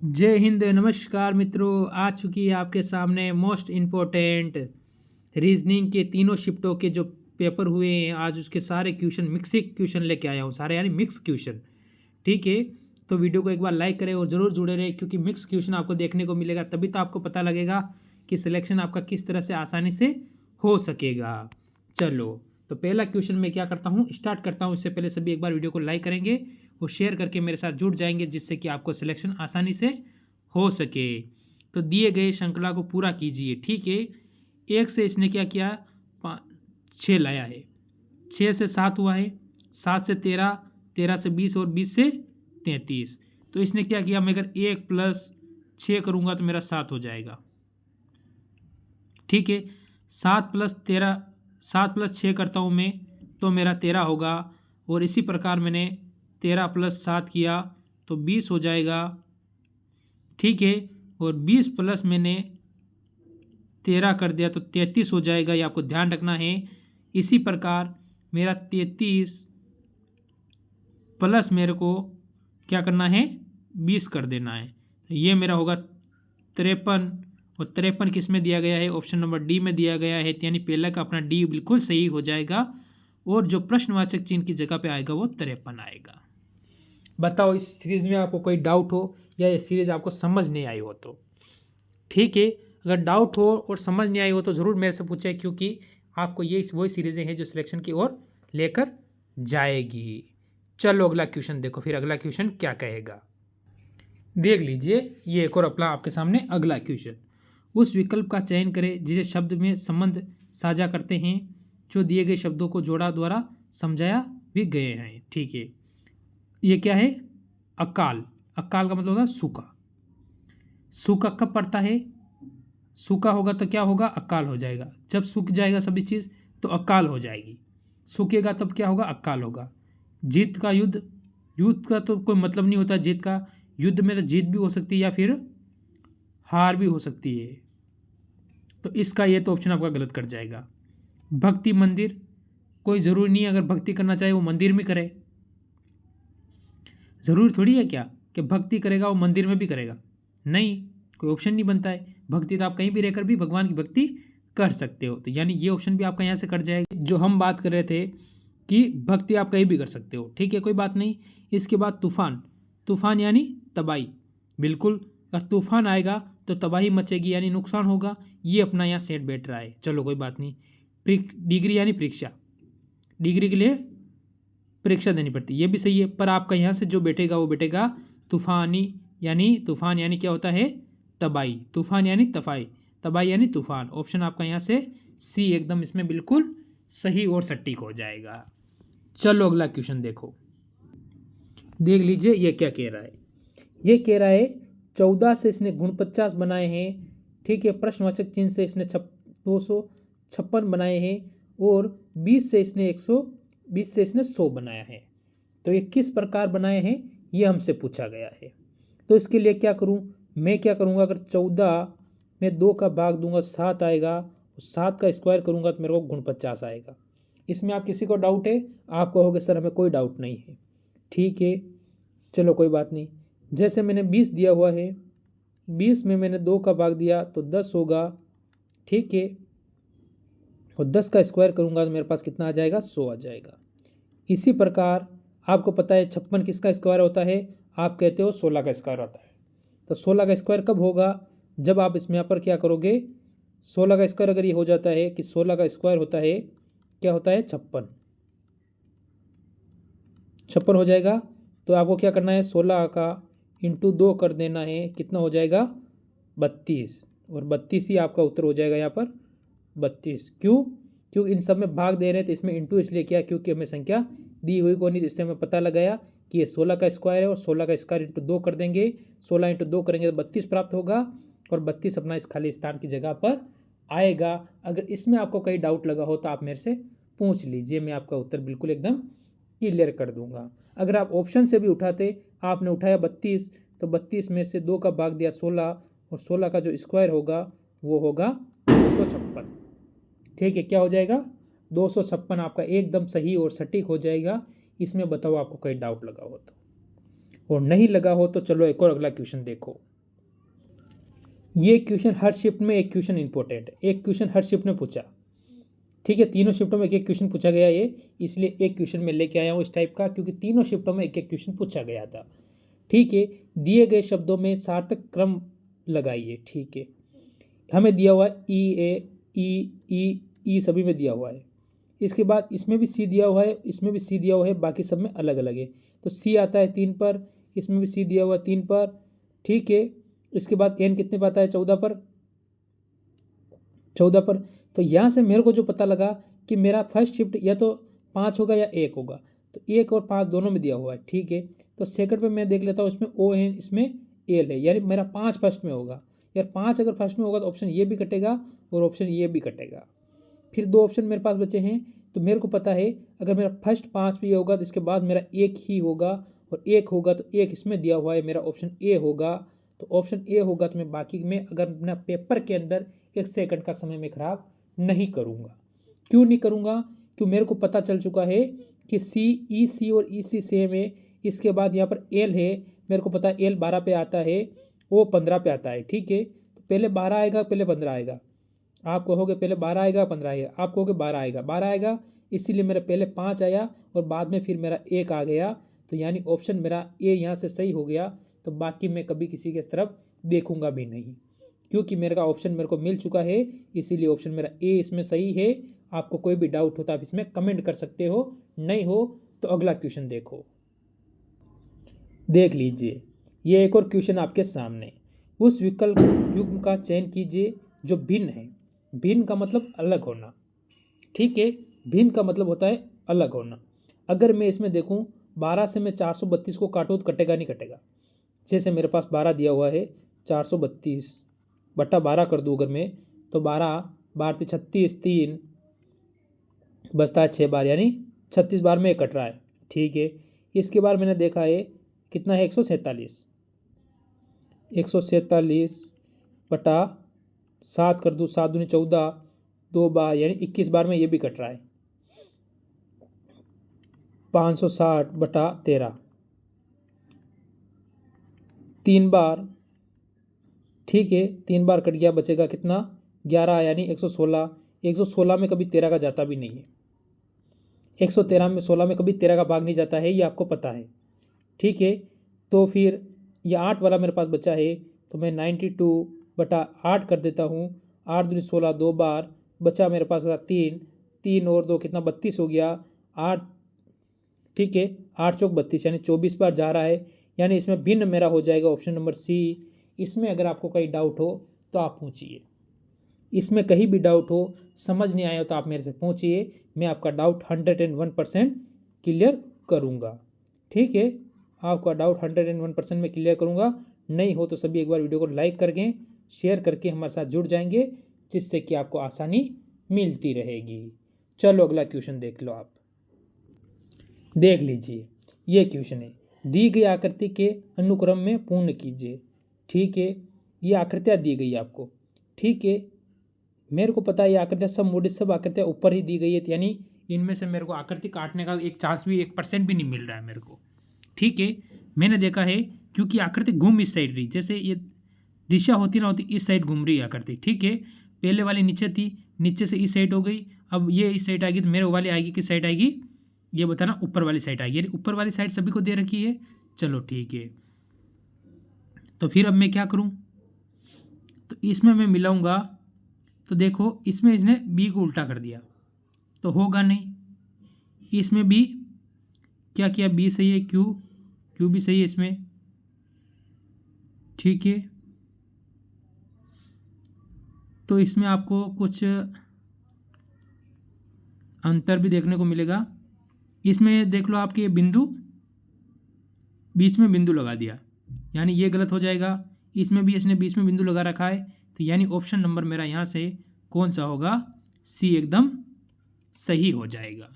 जय हिंद, नमस्कार मित्रों। आ चुकी है आपके सामने मोस्ट इम्पोर्टेंट रीजनिंग के तीनों शिफ्टों के जो पेपर हुए हैं आज उसके सारे क्वेश्चन मिक्सिंग क्वेश्चन लेके आया हूँ, सारे यानी मिक्स क्वेश्चन। ठीक है, तो वीडियो को एक बार लाइक करें और ज़रूर जुड़े रहें क्योंकि मिक्स क्वेश्चन आपको देखने को मिलेगा, तभी तो आपको पता लगेगा कि सिलेक्शन आपका किस तरह से आसानी से हो सकेगा। चलो, तो पहला क्वेश्चन मैं क्या करता हूँ, स्टार्ट करता हूँ। इससे पहले सभी एक बार वीडियो को लाइक करेंगे और शेयर करके मेरे साथ जुड़ जाएंगे जिससे कि आपको सिलेक्शन आसानी से हो सके। तो दिए गए श्रृंखला को पूरा कीजिए। ठीक है, 1 से इसने क्या किया, 6 लाया है, 6 से 7 हुआ है, 7 से 13, 13 से 20 और 20 से 33। तो इसने क्या किया, मैं अगर 1 + 6 करूँगा तो मेरा 7 हो जाएगा। ठीक है, 7 + 13, 7 + 6 करता हूँ मैं तो मेरा 13 होगा। और इसी प्रकार मैंने 13 + 7 किया तो 20 हो जाएगा। ठीक है, और 20 प्लस मैंने 13 कर दिया तो 33 हो जाएगा, ये आपको ध्यान रखना है। इसी प्रकार मेरा 33 प्लस मेरे को क्या करना है, 20 कर देना है। तो ये मेरा होगा 53। और 53 किस में दिया गया है, ऑप्शन नंबर डी में दिया गया है, यानी पहला का अपना डी बिल्कुल सही हो जाएगा और जो प्रश्नवाचक चिन्ह की जगह पे आएगा वो 53 आएगा। बताओ इस सीरीज़ में आपको कोई डाउट हो या ये सीरीज़ आपको समझ नहीं आई हो तो। ठीक है, अगर डाउट हो और समझ नहीं आई हो तो ज़रूर मेरे से पूछें क्योंकि आपको ये वही सीरीज़ें हैं जो सिलेक्शन की ओर लेकर जाएगी। चलो अगला क्वेश्चन देखो, फिर अगला क्वेश्चन क्या कहेगा देख लीजिए। ये एक और अपना आपके सामने अगला क्वेश्चन। उस विकल्प का चयन करें जिसे शब्द में संबंध साझा करते हैं जो दिए गए शब्दों को जोड़ा द्वारा समझाया भी गए हैं। ठीक है, ये क्या है, अकाल। अकाल का मतलब होता है सूखा। सूखा कब पड़ता है, सूखा होगा तो क्या होगा, अकाल हो जाएगा। जब सूख जाएगा सभी चीज़ तो अकाल हो जाएगी, सूखेगा तब क्या होगा, अकाल होगा। जीत का युद्ध, युद्ध का तो कोई मतलब नहीं होता जीत का, युद्ध में तो जीत भी हो सकती है या फिर हार भी हो सकती है। तो इसका ये तो ऑप्शन आपका गलत कर जाएगा। भक्ति मंदिर, कोई ज़रूरी नहीं है अगर भक्ति करना चाहे वो मंदिर में करे, ज़रूरी थोड़ी है क्या कि भक्ति करेगा वो मंदिर में भी करेगा, नहीं, कोई ऑप्शन नहीं बनता है। भक्ति तो आप कहीं भी रहकर भी भगवान की भक्ति कर सकते हो, तो यानी ये ऑप्शन भी आपका यहाँ से कट जाएगा। जो हम बात कर रहे थे कि भक्ति आप कहीं भी कर सकते हो, ठीक है, कोई बात नहीं। इसके बाद तूफान, तूफान यानी तबाही, बिल्कुल अगर तूफान आएगा तो तबाही मचेगी यानी नुकसान होगा, ये अपना यहाँ सेट बैठ रहा है। चलो कोई बात नहीं। डिग्री यानी परीक्षा, डिग्री के लिए परीक्षा देनी पड़ती है, ये भी सही है, पर आपका यहाँ से जो बैठेगा वो बैठेगा तूफानी, यानी तूफान यानी क्या होता है, तबाही। तूफान यानी तबाही, तबाही यानी तूफान। ऑप्शन आपका यहाँ से सी एकदम इसमें बिल्कुल सही और सटीक हो जाएगा। चलो अगला क्वेश्चन देखो, देख लीजिए ये क्या कह रहा है। ये कह रहा है 14 से इसने गुण 50 बनाए हैं। ठीक है, प्रश्नवाचक चिन्ह से इसने 256 बनाए हैं और 20 से इसने 100 बनाया है। तो ये किस प्रकार बनाए हैं ये हमसे पूछा गया है। तो इसके लिए क्या करूं, मैं क्या करूंगा, अगर 14 में 2 का भाग दूंगा 7 आएगा, 7 का स्क्वायर करूंगा तो मेरे को गुण 50 आएगा। इसमें आप किसी को डाउट है, आप कहोगे सर हमें कोई डाउट नहीं है। ठीक है, चलो कोई बात नहीं। जैसे मैंने 20 दिया हुआ है, 20 में मैंने 2 का भाग दिया तो 10 होगा। ठीक है, और 10 का स्क्वायर करूंगा तो मेरे पास कितना आ जाएगा, 100 आ जाएगा। इसी प्रकार आपको पता है 56 किसका स्क्वायर होता है, आप कहते हो 16 का स्क्वायर होता है। तो 16 का स्क्वायर कब होगा, जब आप इसमें यहाँ पर क्या करोगे, 16 का स्क्वायर अगर ये हो जाता है कि 16 का स्क्वायर होता है क्या होता है, 56 हो जाएगा। तो आपको क्या करना है, 16 का इंटू 2 कर देना है, कितना हो जाएगा, 32। और 32 ही आपका उत्तर हो जाएगा यहाँ पर 32। क्योंकि इन सब में भाग दे रहे हैं तो इसमें इंटू इसलिए किया क्योंकि हमें संख्या दी हुई को नहीं, इससे हमें पता लगाया कि ये 16 का स्क्वायर है और 16 का स्क्वायर इंटू 2 कर देंगे, 16 इंटू 2 करेंगे तो 32 प्राप्त होगा और 32 अपना इस खाली स्थान की जगह पर आएगा। अगर इसमें आपको कहीं डाउट लगा हो तो आप मेरे से पूछ लीजिए, मैं आपका उत्तर बिल्कुल एकदम क्लियर कर दूंगा। अगर आप ऑप्शन से भी उठाते, आपने उठाया 32 तो 32 में से 2 का भाग दिया 16 और 16 का जो स्क्वायर होगा वो होगा 256। ठीक है, क्या हो जाएगा, 256 आपका एकदम सही और सटीक हो जाएगा। इसमें बताओ आपको कहीं डाउट लगा हो तो, और नहीं लगा हो तो चलो एक और अगला क्वेश्चन देखो। ये क्वेश्चन हर शिफ्ट में एक क्वेश्चन इंपॉर्टेंट है, एक क्वेश्चन हर शिफ्ट में पूछा, ठीक है। तीनों शिफ्टों में एक एक क्वेश्चन पूछा गया ये, इसलिए एक क्वेश्चन मैं लेके आया हूँ इस टाइप का, क्योंकि तीनों शिफ्टों में एक एक क्वेश्चन पूछा गया था, ठीक है। दिए गए शब्दों में सार्थक क्रम लगाइए, ठीक है। हमें दिया हुआ है ई ए ई सभी में दिया हुआ है। इसके बाद इसमें भी सी दिया हुआ है, इसमें भी सी दिया हुआ है, बाकी सब में अलग अलग है। तो सी आता है 3 पर, इसमें भी सी दिया हुआ है 3 पर, ठीक है। इसके बाद एन कितने पर आता है? 14 पर, 14 पर। तो यहाँ से मेरे को जो पता लगा कि मेरा फर्स्ट शिफ्ट या तो 5 होगा या 1 होगा, तो 1 और 5 दोनों में दिया हुआ है, ठीक है। तो सेकंड पे मैं देख लेता हूँ, इसमें ओ है, इसमें एल है, यानी मेरा 5 फर्स्ट में होगा। यार 5 अगर फर्स्ट में होगा तो ऑप्शन ये भी कटेगा और ऑप्शन ये भी कटेगा। फिर 2 ऑप्शन मेरे पास बचे हैं, तो मेरे को पता है अगर मेरा फर्स्ट 5 पे होगा तो इसके बाद मेरा 1 ही होगा, और 1 होगा तो 1 इसमें दिया हुआ है, मेरा ऑप्शन ए होगा। तो ऑप्शन ए होगा, तो मैं बाकी में अगर अपना पेपर के अंदर 1 सेकंड का समय में खराब नहीं करूँगा। क्यों नहीं करूँगा? क्यों, मेरे को पता चल चुका है कि सी और ई सी सेम है। इसके बाद यहाँ पर एल है, मेरे को पता है एल 12 पे आता है, वो 15 पे आता है, ठीक है। तो पहले 12 आएगा, पहले 15 आएगा। आप कहोगे पहले 12 आएगा 15 आएगा, आप कहोगे 12 आएगा, 12 आएगा, इसीलिए मेरा पहले 5 आया और बाद में फिर मेरा 1 आ गया। तो यानी ऑप्शन मेरा ए यहाँ से सही हो गया। तो बाकी मैं कभी किसी के तरफ देखूंगा भी नहीं, क्योंकि मेरे का ऑप्शन मेरे को मिल चुका है, इसीलिए ऑप्शन मेरा ए इसमें सही है। आपको कोई भी डाउट होता है आप इसमें कमेंट कर सकते हो, नहीं हो तो अगला क्वेश्चन देखो। देख लीजिए, ये एक और क्वेश्चन आपके सामने। उस विकल्प युग्म का चयन कीजिए जो भिन्न है। भिन्न का मतलब अलग होना, ठीक है। भिन्न का मतलब होता है अलग होना। अगर मैं इसमें देखूं 12 से मैं 432 को काटूँ तो कटेगा नहीं कटेगा। जैसे मेरे पास 12 दिया हुआ है, 432 बट्टा 12 कर दूँ अगर मैं, तो 12 12 36, 3 बचता है 6 बार, यानी 36 बार में कट रहा है, ठीक है। इसके बाद मैंने देखा है कितना है 147, 147 बटा 7 कर दूँ, 7 दूनी 14, 2 बार यानी 21 बार में ये भी कट रहा है। 560 बटा 13, 3 बार, ठीक है। 3 बार कट गया, बचेगा कितना 11, यानी 116। 116 में कभी 13 का जाता भी नहीं है, 113 में 16 में कभी 13 का भाग नहीं जाता है, ये आपको पता है, ठीक है। तो फिर ये 8 वाला मेरे पास बचा है, तो मैं 92 बटा 8 कर देता हूँ। 8 दूनी 16, 2 बार बचा मेरे पास 3, 3 और 2 कितना 32 हो गया, 8, ठीक है। 8 चौक 32 यानी 24 बार जा रहा है, यानी इसमें भिन्न मेरा हो जाएगा ऑप्शन नंबर सी। इसमें अगर आपको कहीं डाउट हो तो आप पूछिए, इसमें कहीं भी डाउट हो, समझ नहीं आया हो तो आप मेरे से पूछिए, मैं आपका डाउट 101% क्लियर करूँगा, ठीक है। आपका डाउट 101% में क्लियर करूँगा। नहीं हो तो सभी एक बार वीडियो को लाइक करके शेयर करके हमारे साथ जुड़ जाएंगे, जिससे कि आपको आसानी मिलती रहेगी। चलो अगला क्वेश्चन देख लो आप। देख लीजिए, ये क्वेश्चन है, दी गई आकृति के अनुक्रम में पूर्ण कीजिए, ठीक है। ये आकृतियाँ दी गई आपको, ठीक है। मेरे को पता है ये आकृतियाँ सब मोटी सब आकृतियाँ ऊपर ही दी गई है, यानी इनमें से मेरे को आकृति काटने का एक चांस भी 1% भी नहीं मिल रहा है मेरे को, ठीक है। मैंने देखा है क्योंकि आकृति घूम इस साइड रही, जैसे ये दिशा होती ना होती इस साइड घूम रही है आकृति, ठीक है। पहले वाली नीचे थी, नीचे से इस साइड हो गई, अब ये इस साइड आएगी, तो मेरे वाली आएगी किस साइड आएगी, ये बताना, ऊपर वाली साइड आएगी, यानी ऊपर वाली साइड सभी को दे रखी है। चलो ठीक है, तो फिर अब मैं क्या करूं, तो इसमें मैं मिलाऊंगा, तो देखो इसमें इसने बी को उल्टा कर दिया तो होगा नहीं। इसमें भी क्या किया, बी सही है, क्यू भी सही है इसमें, ठीक है। तो इसमें आपको कुछ अंतर भी देखने को मिलेगा। इसमें देख लो आपके बिंदु, बीच में बिंदु लगा दिया, यानी ये गलत हो जाएगा। इसमें भी इसने बीच में बिंदु लगा रखा है, तो यानी ऑप्शन नंबर मेरा यहाँ से कौन सा होगा, सी एकदम सही हो जाएगा।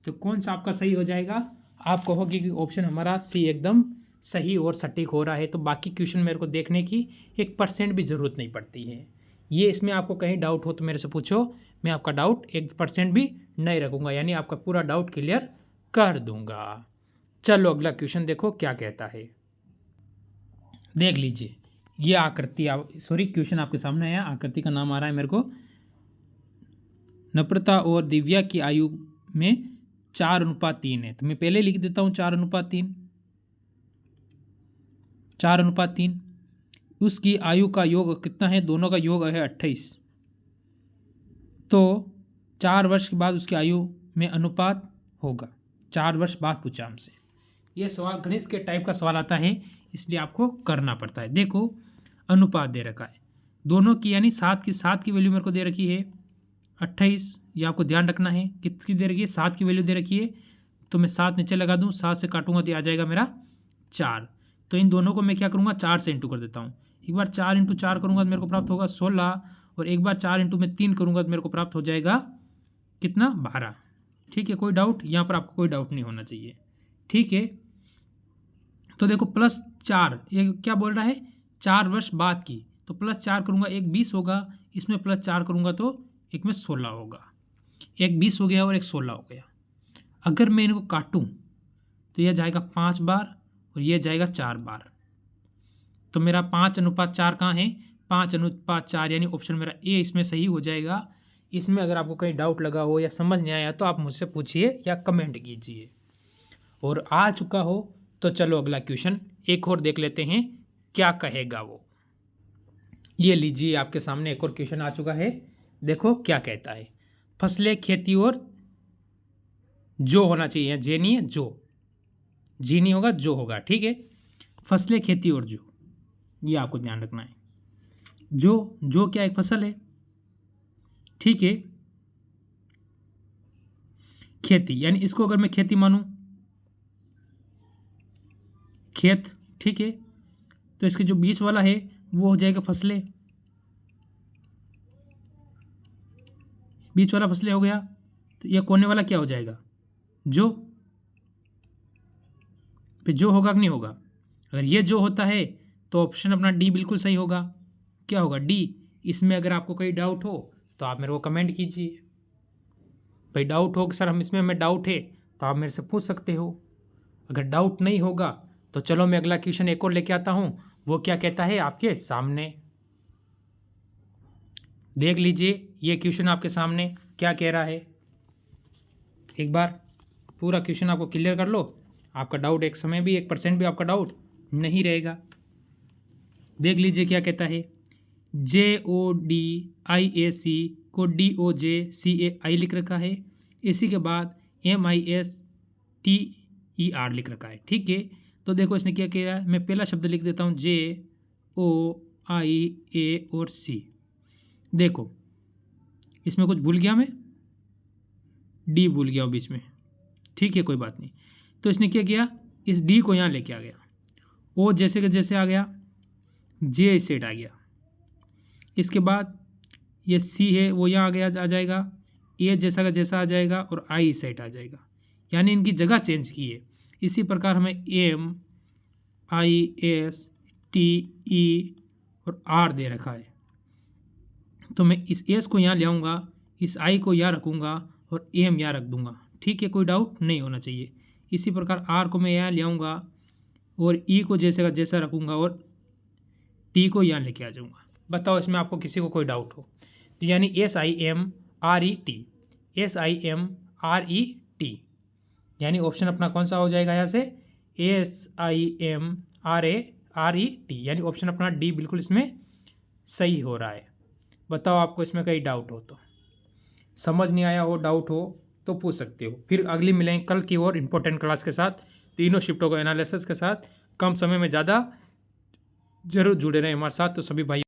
तो कौन सा आपका सही हो जाएगा, आप कहोगे कि ऑप्शन हमारा सी एकदम सही और सटीक हो रहा है। तो बाकी क्वेश्चन मेरे को देखने की 1% भी ज़रूरत नहीं पड़ती है। ये इसमें आपको कहीं डाउट हो तो मेरे से पूछो, मैं आपका डाउट 1% भी नहीं रखूँगा, यानी आपका पूरा डाउट क्लियर कर दूँगा। चलो अगला क्वेश्चन देखो क्या कहता है। देख लीजिए, ये आकृति क्वेश्चन आपके सामने आया, आकृति का नाम आ रहा है मेरे को, नम्रता और दिव्या की आयु में 4:3 है। तो मैं पहले लिख देता हूँ 4:3, 4:3। उसकी आयु का योग कितना है, दोनों का योग है 28। तो 4 वर्ष के बाद उसकी आयु में अनुपात होगा। 4 वर्ष बाद पूछा हमसे। यह सवाल गणित के टाइप का सवाल आता है, इसलिए आपको करना पड़ता है। देखो अनुपात दे रखा है दोनों की, यानी 7 की वैल्यू मेरे को दे रखी है 28। ये आपको ध्यान रखना है। कितनी दे रखी है, 7 की वैल्यू दे रखी है। तो मैं 7 नीचे लगा दूँ, 7 से काटूंगा तो आ जाएगा मेरा 4। तो इन दोनों को मैं क्या करूँगा, 4 से इंटू कर देता हूँ। एक बार 4 × 4 करूँगा तो मेरे को प्राप्त होगा 16, और एक बार 4 × 3 करूँगा तो मेरे को प्राप्त हो जाएगा कितना, 12। ठीक है, कोई डाउट यहाँ पर, आपको कोई डाउट नहीं होना चाहिए। ठीक है, तो देखो +4, ये क्या बोल रहा है, 4 वर्ष बाद की। तो +4 करूँगा, एक 20 होगा, इसमें +4 करूँगा तो एक में 16 होगा। एक 20 हो गया और एक 16 हो गया। अगर मैं इनको काटूँ तो यह जाएगा 5 बार और यह जाएगा 4 बार। तो मेरा 5:4 कहाँ है, 5:4, यानी ऑप्शन मेरा ए इसमें सही हो जाएगा। इसमें अगर आपको कहीं डाउट लगा हो या समझ नहीं आया तो आप मुझसे पूछिए या कमेंट कीजिए। और आ चुका हो तो चलो अगला क्वेश्चन एक और देख लेते हैं, क्या कहेगा वो। ये लीजिए आपके सामने एक और क्वेश्चन आ चुका है। देखो क्या कहता है, फसलें, खेती और जो होना चाहिए, जे नहीं है, जो, जी नहीं होगा, जो होगा। ठीक है, फसलें, खेती और जो, ये आपको ध्यान रखना है। जो क्या एक फसल है। ठीक है, खेती यानी इसको अगर मैं खेती मानूं, खेत, ठीक है, तो इसके जो बीच वाला है वो हो जाएगा फसलें, बीच वाला फसलें हो गया। तो यह कोने वाला क्या हो जाएगा, जो, फिर जो होगा कि नहीं होगा। अगर ये जो होता है तो ऑप्शन अपना डी बिल्कुल सही होगा। क्या होगा, डी। इसमें अगर आपको कोई डाउट हो तो आप मेरे को कमेंट कीजिए। भाई डाउट हो कि सर हम इसमें हमें डाउट है तो आप मेरे से पूछ सकते हो। अगर डाउट नहीं होगा तो चलो मैं अगला क्वेश्चन एक और लेके आता हूँ। वो क्या कहता है आपके सामने, देख लीजिए। ये क्वेश्चन आपके सामने क्या कह रहा है, एक बार पूरा क्वेश्चन आपको क्लियर कर लो। आपका डाउट एक समय भी 1% भी आपका डाउट नहीं रहेगा। देख लीजिए क्या कहता है, JODIAC को DOJCAI लिख रखा है। इसी के बाद MISTER लिख रखा है। ठीक है, तो देखो इसने क्या किया है, मैं पहला शब्द लिख देता हूँ JOIA और C। देखो इसमें कुछ भूल गया मैं, D भूल गया बीच में। ठीक है, कोई बात नहीं। तो इसने क्या किया, इस D को यहाँ लेके आ गया, O जैसे के जैसे आ गया, J इस साइड आ गया। इसके बाद ये C है वो यहाँ आ जाएगा, A जैसा का जैसा आ जाएगा और I इस साइड आ जाएगा, यानी इनकी जगह चेंज की है। इसी प्रकार हमें MISTE और R दे रखा है। तो मैं इस S को यहाँ ले आऊँगा, इस I को यहाँ रखूँगा और M यहाँ रख दूँगा। ठीक है, कोई डाउट नहीं होना चाहिए। इसी प्रकार R को मैं यहाँ ले आऊँगा और E को जैसे का जैसा रखूँगा और T को यहाँ लेके आ जाऊँगा। बताओ इसमें आपको किसी को कोई डाउट हो तो, यानी SIMRET, यानी ऑप्शन अपना कौन सा हो जाएगा यहाँ से, SIMRET, यानी ऑप्शन अपना डी बिल्कुल इसमें सही हो रहा है। बताओ आपको इसमें कहीं डाउट हो तो, समझ नहीं आया हो, डाउट हो तो पूछ सकते हो। फिर अगली मिलेंगे कल की और इम्पोर्टेंट क्लास के साथ, तीनों शिफ्टों को एनालिसिस के साथ, कम समय में ज़्यादा। जरूर जुड़े रहें हमारे साथ। तो सभी भाई